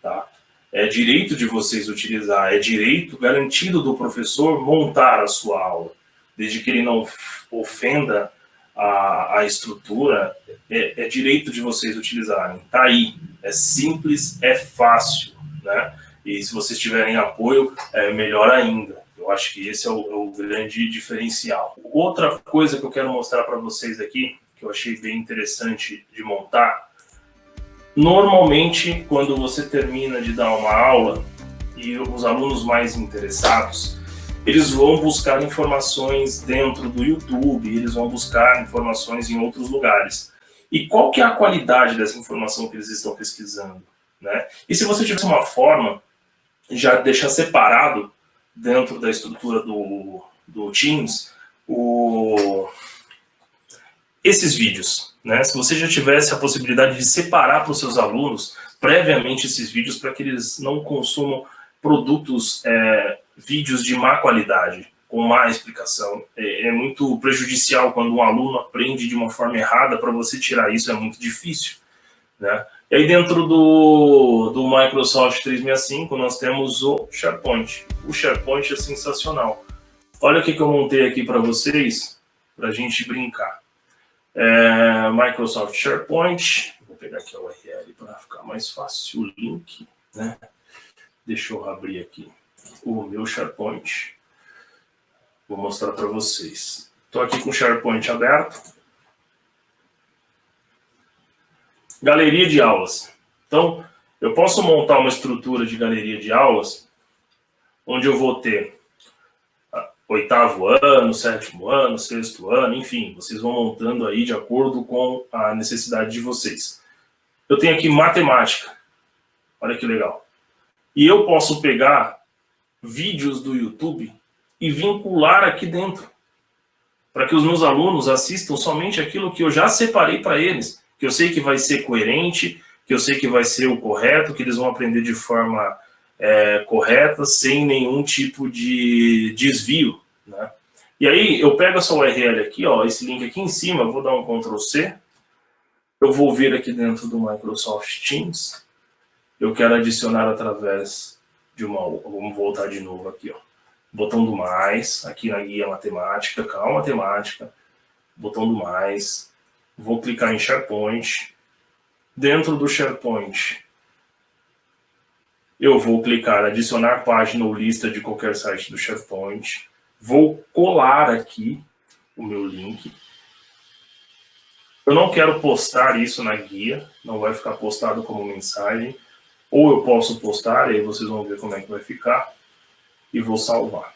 tá? É direito de vocês utilizar, é direito garantido do professor montar a sua aula, desde que ele não ofenda a estrutura, é direito de vocês utilizarem. Tá aí, é simples, é fácil, né? E se vocês tiverem apoio, é melhor ainda. Eu acho que esse é o grande diferencial. Outra coisa que eu quero mostrar para vocês aqui, que eu achei bem interessante de montar, normalmente, quando você termina de dar uma aula e os alunos mais interessados, eles vão buscar informações dentro do YouTube, eles vão buscar informações em outros lugares. E qual que é a qualidade dessa informação que eles estão pesquisando, né? E se você tivesse uma forma, já deixar separado dentro da estrutura do Teams, esses vídeos, né? Se você já tivesse a possibilidade de separar para os seus alunos previamente esses vídeos para que eles não consumam produtos, vídeos de má qualidade, com má explicação. É muito prejudicial quando um aluno aprende de uma forma errada. Para você tirar isso é muito difícil, né? E aí dentro do Microsoft 365 nós temos o SharePoint. O SharePoint é sensacional. Olha o que eu montei aqui para vocês, para a gente brincar. Microsoft SharePoint, vou pegar aqui a URL para ficar mais fácil o link, né? Deixa eu abrir aqui o meu SharePoint, vou mostrar para vocês. Estou aqui com o SharePoint aberto. Galeria de aulas. Então, eu posso montar uma estrutura de galeria de aulas, onde eu vou ter 8º ano, 7º ano, 6º ano, enfim, vocês vão montando aí de acordo com a necessidade de vocês. Eu tenho aqui matemática, olha que legal. E eu posso pegar vídeos do YouTube e vincular aqui dentro, para que os meus alunos assistam somente aquilo que eu já separei para eles, que eu sei que vai ser coerente, que eu sei que vai ser o correto, que eles vão aprender de forma correta, sem nenhum tipo de desvio, né? E aí eu pego essa URL aqui, ó, esse link aqui em cima, eu vou dar um Ctrl+C, eu vou vir aqui dentro do Microsoft Teams, eu quero adicionar através de vamos voltar de novo aqui, ó, botão do mais, aqui na guia matemática, calma matemática, botão do mais, vou clicar em SharePoint, dentro do SharePoint, eu vou clicar adicionar página ou lista de qualquer site do SharePoint, vou colar aqui o meu link. Eu não quero postar isso na guia, não vai ficar postado como mensagem, ou eu posso postar, aí vocês vão ver como é que vai ficar, e vou salvar.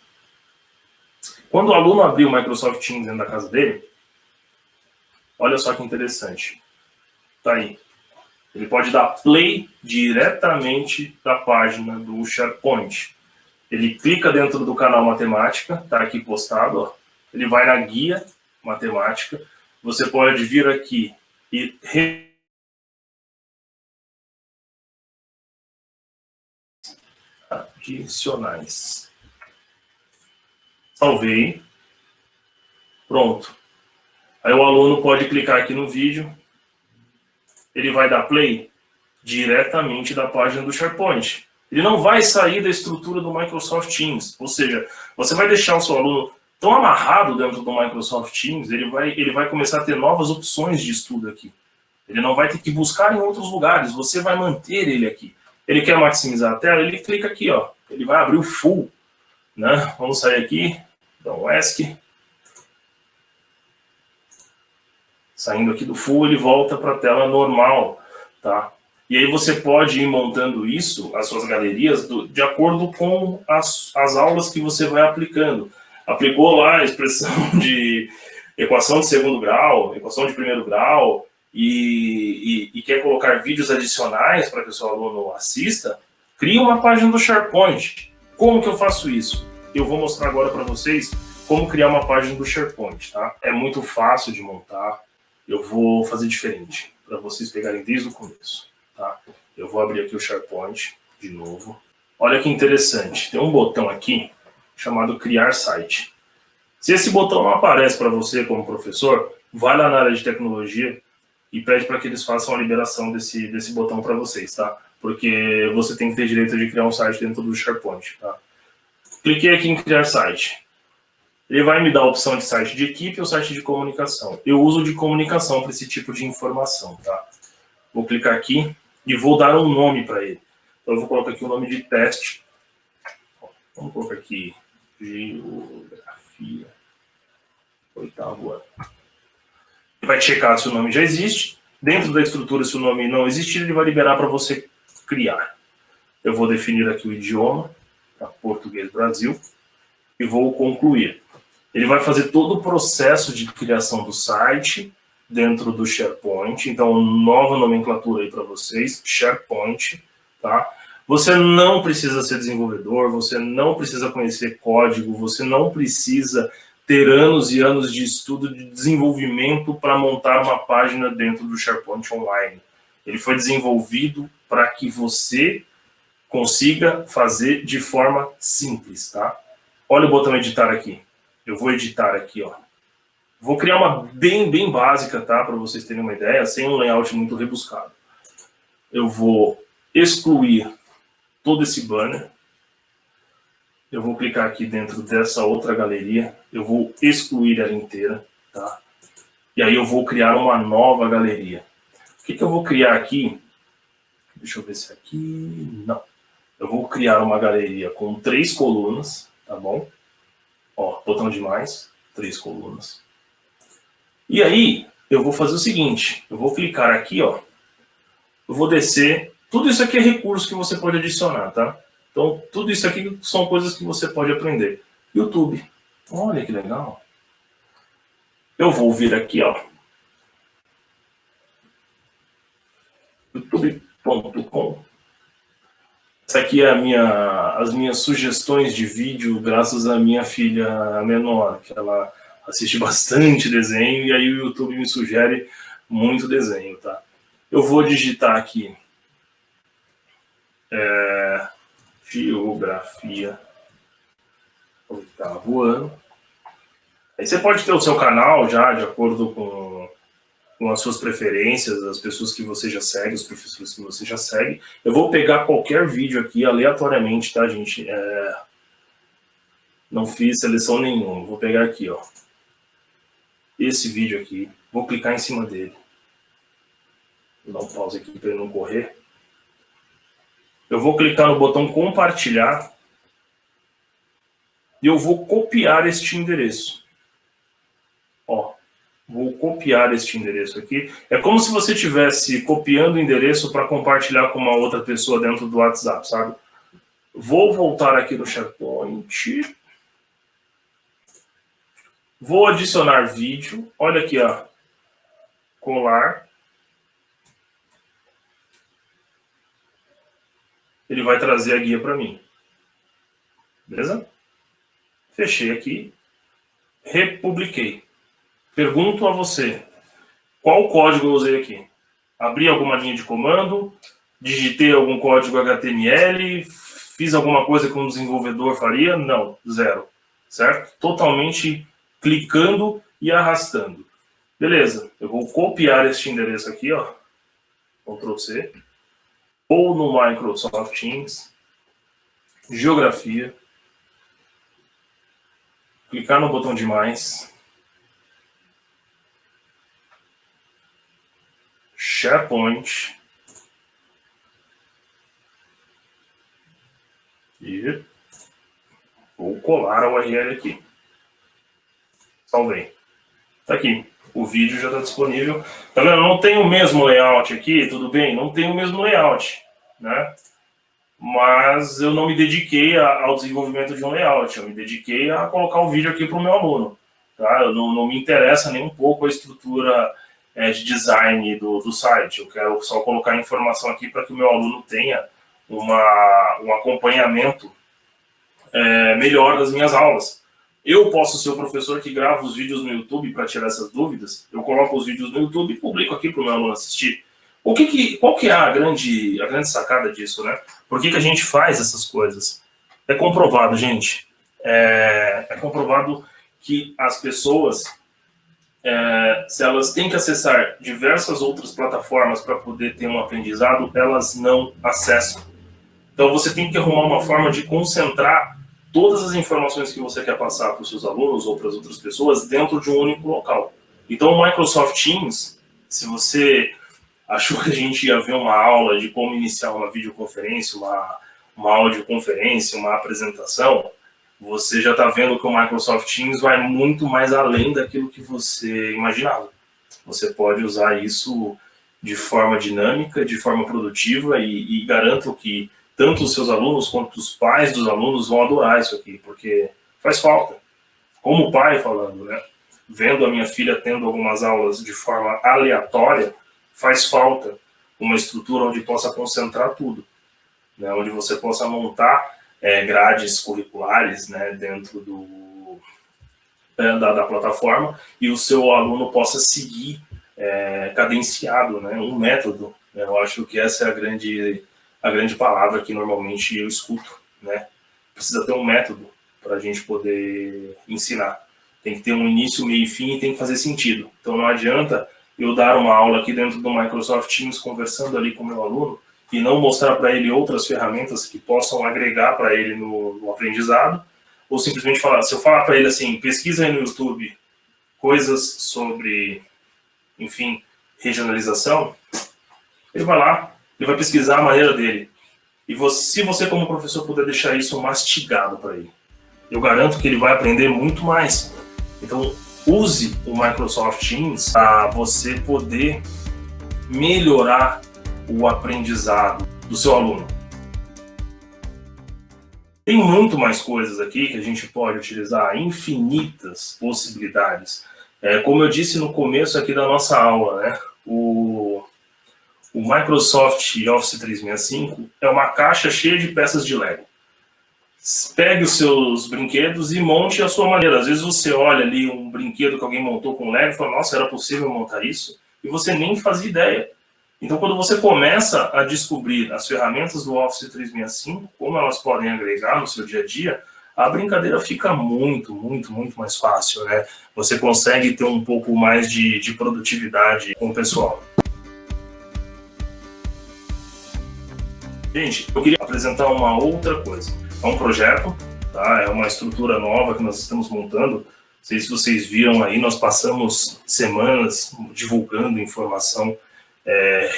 Quando o aluno abrir o Microsoft Teams dentro da casa dele, olha só que interessante, tá aí. Ele pode dar play diretamente da página do SharePoint. Ele clica dentro do canal Matemática, tá aqui postado, ó. Ele vai na guia Matemática. Você pode vir aqui e adicionais. Salvei. Pronto. Aí o aluno pode clicar aqui no vídeo. Ele vai dar play diretamente da página do SharePoint. Ele não vai sair da estrutura do Microsoft Teams. Ou seja, você vai deixar o seu aluno tão amarrado dentro do Microsoft Teams, ele vai começar a ter novas opções de estudo aqui. Ele não vai ter que buscar em outros lugares, você vai manter ele aqui. Ele quer maximizar a tela, ele clica aqui, ó. Ele vai abrir o full, né? Vamos sair aqui, Dá um ESC. Saindo aqui do full, ele volta para a tela normal, tá? E aí você pode ir montando isso, as suas galerias, de acordo com as aulas que você vai aplicando. Aplicou lá a expressão de equação de segundo grau, equação de primeiro grau, e quer colocar vídeos adicionais para que o seu aluno assista, cria uma página do SharePoint. Como que eu faço isso? Eu vou mostrar agora para vocês como criar uma página do SharePoint, tá? É muito fácil de montar. Eu vou fazer diferente, para vocês pegarem desde o começo, tá? Eu vou abrir aqui o SharePoint de novo. Olha que interessante, tem um botão aqui chamado Criar Site. Se esse botão não aparece para você como professor, vai lá na área de tecnologia e pede para que eles façam a liberação desse botão para vocês, tá? Porque você tem que ter direito de criar um site dentro do SharePoint, tá? Cliquei aqui em Criar Site. Ele vai me dar a opção de site de equipe ou site de comunicação. Eu uso de comunicação para esse tipo de informação, tá? Vou clicar aqui e vou dar um nome para ele. Então eu vou colocar aqui o nome de teste. Vamos colocar aqui Geografia, 8º ano. Ele vai checar se o nome já existe. Dentro da estrutura, se o nome não existir, ele vai liberar para você criar. Eu vou definir aqui o idioma, tá? Português Brasil, e vou concluir. Ele vai fazer todo o processo de criação do site dentro do SharePoint. Então, nova nomenclatura aí para vocês, SharePoint, tá? Você não precisa ser desenvolvedor, você não precisa conhecer código, você não precisa ter anos e anos de estudo de desenvolvimento para montar uma página dentro do SharePoint Online. Ele foi desenvolvido para que você consiga fazer de forma simples, tá? Olha o botão editar aqui. Eu vou editar aqui, ó. Vou criar uma bem básica, tá? Para vocês terem uma ideia, sem um layout muito rebuscado. Eu vou excluir todo esse banner. Eu vou clicar aqui dentro dessa outra galeria. Eu vou excluir ela inteira, tá? E aí eu vou criar uma nova galeria. O que eu vou criar aqui? Deixa eu ver se aqui... Não. Eu vou criar uma galeria com 3 colunas, tá bom? Ó, botão de mais, 3 colunas. E aí, eu vou fazer o seguinte, eu vou clicar aqui, ó. Eu vou descer, tudo isso aqui é recurso que você pode adicionar, tá? Então, tudo isso aqui são coisas que você pode aprender. YouTube, olha que legal. Eu vou vir aqui, ó. youtube.com. Essa aqui é as minhas sugestões de vídeo, graças à minha filha menor, que ela assiste bastante desenho, e aí o YouTube me sugere muito desenho, tá? Eu vou digitar aqui Geografia, 8º ano. Aí você pode ter o seu canal já, de acordo com as suas preferências, as pessoas que você já segue, os professores que você já segue. Eu vou pegar qualquer vídeo aqui aleatoriamente, tá, gente? Não fiz seleção nenhuma. Vou pegar aqui, ó. Esse vídeo aqui. Vou clicar em cima dele. Vou dar um pause aqui para ele não correr. Eu vou clicar no botão compartilhar. E eu vou copiar este endereço. Ó. Vou copiar este endereço aqui. É como se você estivesse copiando o endereço para compartilhar com uma outra pessoa dentro do WhatsApp, sabe? Vou voltar aqui no SharePoint. Vou adicionar vídeo. Olha aqui, ó. Colar. Ele vai trazer a guia para mim. Beleza? Fechei aqui. Republiquei. Pergunto a você, qual código eu usei aqui? Abri alguma linha de comando, digitei algum código HTML, fiz alguma coisa que um desenvolvedor faria? Não, zero, certo? Totalmente clicando e arrastando. Beleza, eu vou copiar este endereço aqui, ó, Ctrl C, ou no Microsoft Teams, Geografia, clicar no botão de mais, SharePoint e vou colar a URL aqui. Salvei. Tá aqui. O vídeo já está disponível. Tá vendo? Não tem o mesmo layout aqui, tudo bem? Não tem o mesmo layout, né? Mas eu não me dediquei ao desenvolvimento de um layout. Eu me dediquei a colocar o vídeo aqui para o meu aluno. Tá? Eu não me interessa nem um pouco a estrutura de design do site. Eu quero só colocar informação aqui para que o meu aluno tenha um acompanhamento melhor das minhas aulas. Eu posso ser o professor que grava os vídeos no YouTube para tirar essas dúvidas. Eu coloco os vídeos no YouTube e publico aqui para o meu aluno assistir. Qual que é a grande sacada disso, né? Por que a gente faz essas coisas? É comprovado, gente. É comprovado que as pessoas, se elas têm que acessar diversas outras plataformas para poder ter um aprendizado, elas não acessam. Então você tem que arrumar uma forma de concentrar todas as informações que você quer passar para os seus alunos ou para as outras pessoas dentro de um único local. Então o Microsoft Teams, se você achou que a gente ia ver uma aula de como iniciar uma videoconferência, uma audioconferência, uma apresentação, você já está vendo que o Microsoft Teams vai muito mais além daquilo que você imaginava. Você pode usar isso de forma dinâmica, de forma produtiva e garanto que tanto os seus alunos quanto os pais dos alunos vão adorar isso aqui, porque faz falta. Como pai falando, né? Vendo a minha filha tendo algumas aulas de forma aleatória, faz falta uma estrutura onde possa concentrar tudo, né? Onde você possa montar grades curriculares, né, dentro da plataforma e o seu aluno possa seguir cadenciado, né, um método. Eu acho que essa é a grande palavra que normalmente eu escuto, né? Precisa ter um método para a gente poder ensinar. Tem que ter um início, meio e fim e tem que fazer sentido. Então não adianta eu dar uma aula aqui dentro do Microsoft Teams conversando ali com o meu aluno e não mostrar para ele outras ferramentas que possam agregar para ele no aprendizado, ou simplesmente falar, se eu falar para ele assim, pesquisa aí no YouTube coisas sobre, enfim, regionalização, ele vai lá, ele vai pesquisar a maneira dele. E se você como professor puder deixar isso mastigado para ele, eu garanto que ele vai aprender muito mais. Então, use o Microsoft Teams para você poder melhorar o aprendizado do seu aluno. Tem muito mais coisas aqui que a gente pode utilizar, infinitas possibilidades. Como eu disse no começo aqui da nossa aula, né? O Microsoft Office 365 é uma caixa cheia de peças de Lego. Pegue os seus brinquedos e monte a sua maneira. Às vezes você olha ali um brinquedo que alguém montou com Lego e fala, nossa, era possível montar isso? E você nem fazia ideia. Então, quando você começa a descobrir as ferramentas do Office 365, como elas podem agregar no seu dia a dia, a brincadeira fica muito, muito, muito mais fácil, né? Você consegue ter um pouco mais de produtividade com o pessoal. Gente, eu queria apresentar uma outra coisa. É um projeto, tá? É uma estrutura nova que nós estamos montando. Não sei se vocês viram aí, nós passamos semanas divulgando informação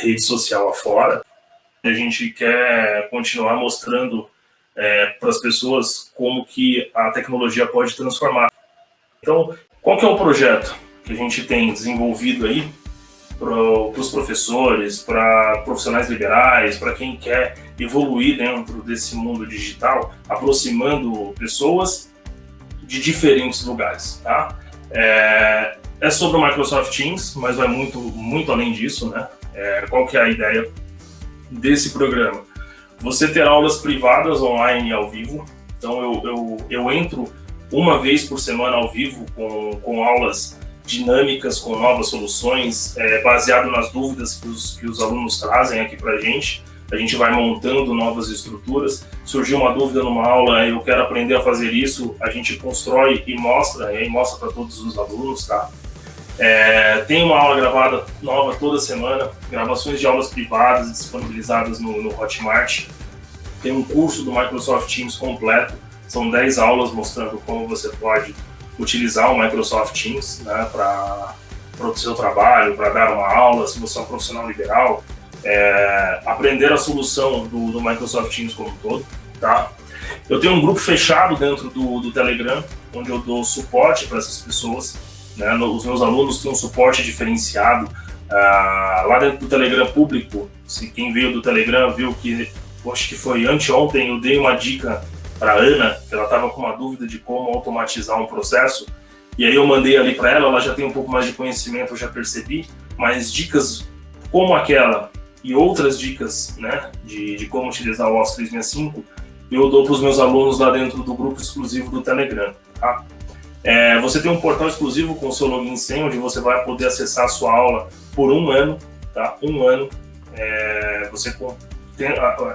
rede social afora. A gente quer continuar mostrando para as pessoas como que a tecnologia pode transformar. Então, qual que é o projeto que a gente tem desenvolvido aí para os professores, para profissionais liberais, para quem quer evoluir dentro desse mundo digital, aproximando pessoas de diferentes lugares, tá? É sobre o Microsoft Teams, mas vai muito, muito além disso, né? Qual que é a ideia desse programa? Você ter aulas privadas online e ao vivo. Então eu entro uma vez por semana ao vivo com aulas dinâmicas, com novas soluções, baseado nas dúvidas que os alunos trazem aqui para a gente. A gente vai montando novas estruturas. Surgiu uma dúvida numa aula, eu quero aprender a fazer isso, a gente constrói e mostra para todos os alunos, tá? Tem uma aula gravada nova toda semana, gravações de aulas privadas disponibilizadas no Hotmart. Tem um curso do Microsoft Teams completo, são 10 aulas mostrando como você pode utilizar o Microsoft Teams, né, para o seu trabalho, para dar uma aula, se você é um profissional liberal, aprender a solução do Microsoft Teams como um todo, tá? Eu tenho um grupo fechado dentro do Telegram, onde eu dou suporte para essas pessoas, né? Os meus alunos têm um suporte diferenciado. Lá dentro do Telegram público, se quem veio do Telegram viu que, acho que foi anteontem, eu dei uma dica para a Ana, que ela estava com uma dúvida de como automatizar um processo, e aí eu mandei ali para ela já tem um pouco mais de conhecimento, eu já percebi, mas dicas como aquela e outras dicas, né, de como utilizar o Office 365, eu dou para os meus alunos lá dentro do grupo exclusivo do Telegram, tá? Você tem um portal exclusivo com o seu login e senha, onde você vai poder acessar a sua aula por 1 ano, tá? 1 ano. Você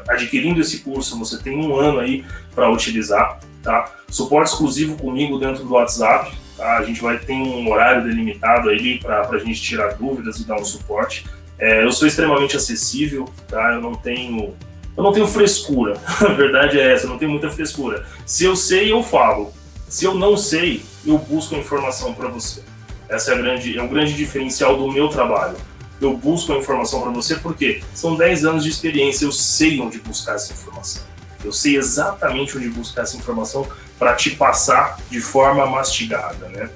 adquirindo esse curso, você tem 1 ano aí para utilizar, tá? Suporte exclusivo comigo dentro do WhatsApp, tá? A gente vai ter um horário delimitado aí para a gente tirar dúvidas e dar um suporte. Eu sou extremamente acessível, tá? Eu não tenho frescura, a verdade é essa, eu não tenho muita frescura. Se eu sei, eu falo. Se eu não sei, eu busco a informação para você. Essa é o grande diferencial do meu trabalho. Eu busco a informação para você porque são 10 anos de experiência, eu sei onde buscar essa informação. Eu sei exatamente onde buscar essa informação para te passar de forma mastigada, né?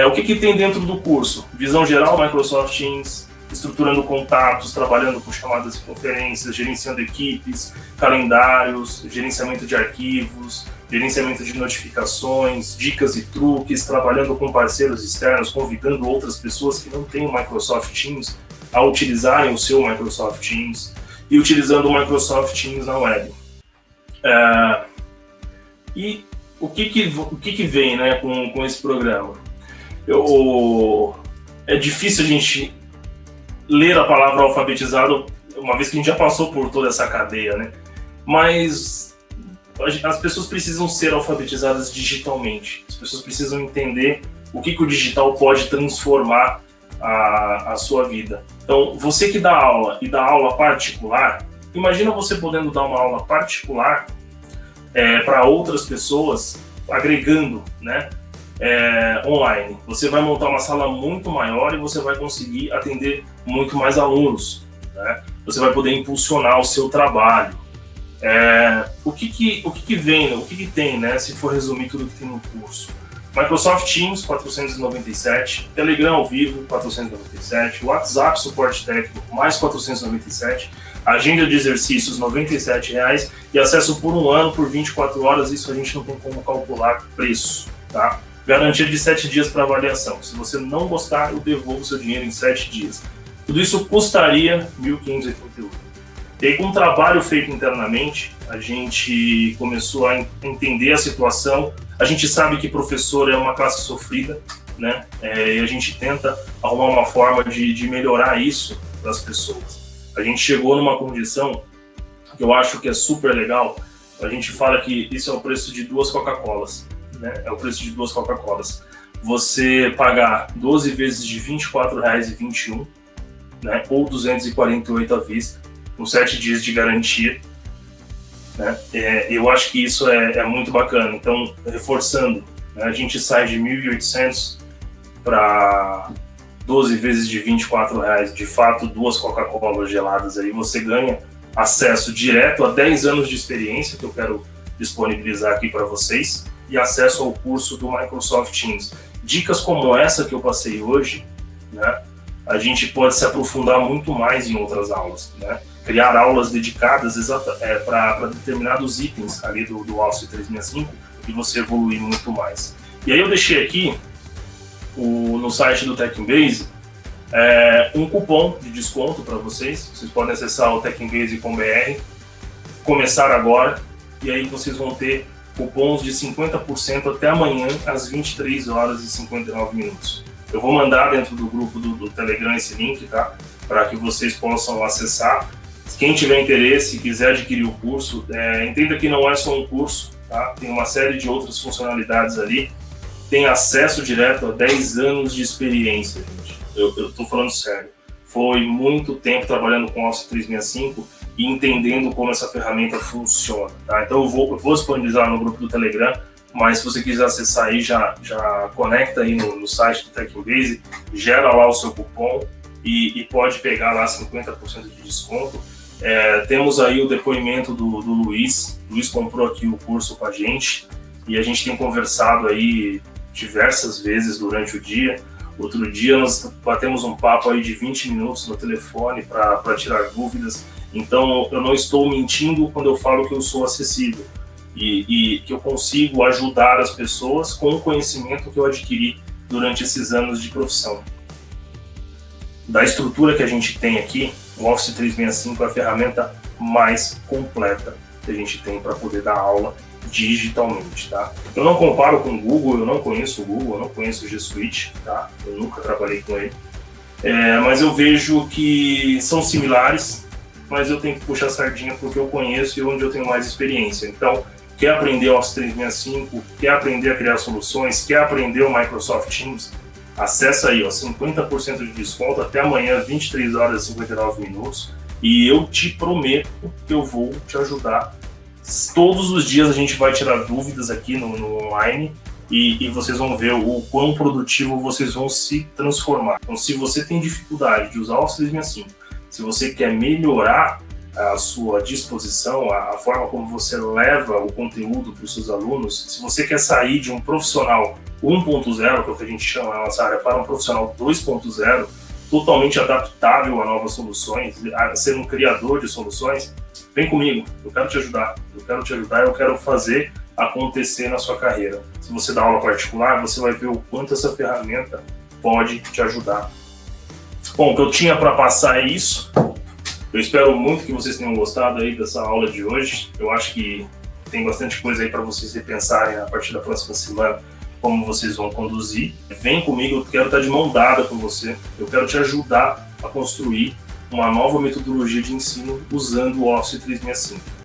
O que tem dentro do curso? Visão geral, Microsoft Teams, estruturando contatos, trabalhando com chamadas e conferências, gerenciando equipes, calendários, gerenciamento de arquivos, gerenciamento de notificações, dicas e truques, trabalhando com parceiros externos, convidando outras pessoas que não têm o Microsoft Teams a utilizarem o seu Microsoft Teams e utilizando o Microsoft Teams na web. E o que vem, né, com esse programa? É difícil a gente ler a palavra alfabetizado, uma vez que a gente já passou por toda essa cadeia, né? Mas as pessoas precisam ser alfabetizadas digitalmente. As pessoas precisam entender o que o digital pode transformar a sua vida. Então, você que dá aula e dá aula particular, imagina você podendo dar uma aula particular para outras pessoas, agregando, né, online. Você vai montar uma sala muito maior e você vai conseguir atender muito mais alunos, né? Você vai poder impulsionar o seu trabalho. O que vem, o que tem, né, se for resumir tudo que tem no curso? Microsoft Teams, 497, Telegram ao vivo, 497, WhatsApp suporte técnico, mais 497, agenda de exercícios, R$ 97,00 e acesso por 1 ano, por 24 horas, isso a gente não tem como calcular preço, tá? Garantia de 7 dias para avaliação. Se você não gostar, eu devolvo seu dinheiro em 7 dias. Tudo isso custaria R$ 1.588. E aí, com um trabalho feito internamente, a gente começou a entender a situação. A gente sabe que professor é uma classe sofrida, né? E a gente tenta arrumar uma forma de melhorar isso para as pessoas. A gente chegou numa condição que eu acho que é super legal. A gente fala que isso é o preço de 2 Coca-Colas, né? É o preço de 2 Coca-Colas. Você pagar 12 vezes de R$ 24,21, né? Ou 248 à vista, com 7 dias de garantia, né? Eu acho que isso é muito bacana. Então, reforçando, né, a gente sai de 1.800 para 12 vezes de R$ 24,00, de fato, 2 Coca-Colas geladas, aí você ganha acesso direto a 10 anos de experiência, que eu quero disponibilizar aqui para vocês, e acesso ao curso do Microsoft Teams. Dicas como essa que eu passei hoje, né, a gente pode se aprofundar muito mais em outras aulas, né? Criar aulas dedicadas para determinados itens ali do Office 365 e você evoluir muito mais. E aí eu deixei aqui no site do TechBase um cupom de desconto para vocês. Vocês podem acessar o techbase.com.br, começar agora, e aí vocês vão ter cupons de 50% até amanhã às 23h59. Eu vou mandar dentro do grupo do Telegram esse link, tá? Para que vocês possam acessar. Quem tiver interesse e quiser adquirir o curso, entenda que não é só um curso, tá? Tem uma série de outras funcionalidades ali. Tem acesso direto a 10 anos de experiência, gente. Eu tô falando sério. Foi muito tempo trabalhando com Office 365 e entendendo como essa ferramenta funciona, tá? Então eu vou disponibilizar no grupo do Telegram, mas se você quiser acessar aí, já conecta aí no site do TechBase, gera lá o seu cupom e pode pegar lá 50% de desconto. Temos aí o depoimento do Luiz. O Luiz comprou aqui o curso com a gente e a gente tem conversado aí diversas vezes durante o dia. Outro dia nós batemos um papo aí de 20 minutos no telefone para tirar dúvidas. Então eu não estou mentindo quando eu falo que eu sou acessível e que eu consigo ajudar as pessoas com o conhecimento que eu adquiri durante esses anos de profissão. Da estrutura que a gente tem aqui, o Office 365 é a ferramenta mais completa que a gente tem para poder dar aula digitalmente, tá? Eu não comparo com o Google, eu não conheço o Google, eu não conheço o G Suite, tá? Eu nunca trabalhei com ele. Mas eu vejo que são similares, mas eu tenho que puxar a sardinha porque eu conheço e onde eu tenho mais experiência. Então, quer aprender o Office 365, quer aprender a criar soluções, quer aprender o Microsoft Teams, acessa aí, ó, 50% de desconto até amanhã, 23 horas e 59 minutos. E eu te prometo que eu vou te ajudar. Todos os dias a gente vai tirar dúvidas aqui no online e vocês vão ver o quão produtivo vocês vão se transformar. Então, se você tem dificuldade de usar o Office 365, se você quer melhorar a sua disposição, a forma como você leva o conteúdo para os seus alunos, se você quer sair de um profissional 1.0, que é o que a gente chama na nossa área, para um profissional 2.0, totalmente adaptável a novas soluções, a ser um criador de soluções, vem comigo, eu quero te ajudar, eu quero fazer acontecer na sua carreira. Se você dá aula particular, você vai ver o quanto essa ferramenta pode te ajudar. Bom, o que eu tinha para passar é isso. Eu espero muito que vocês tenham gostado aí dessa aula de hoje. Eu acho que tem bastante coisa aí para vocês repensarem a partir da próxima semana, como vocês vão conduzir. Vem comigo, eu quero estar de mão dada com você. Eu quero te ajudar a construir uma nova metodologia de ensino usando o Office 365.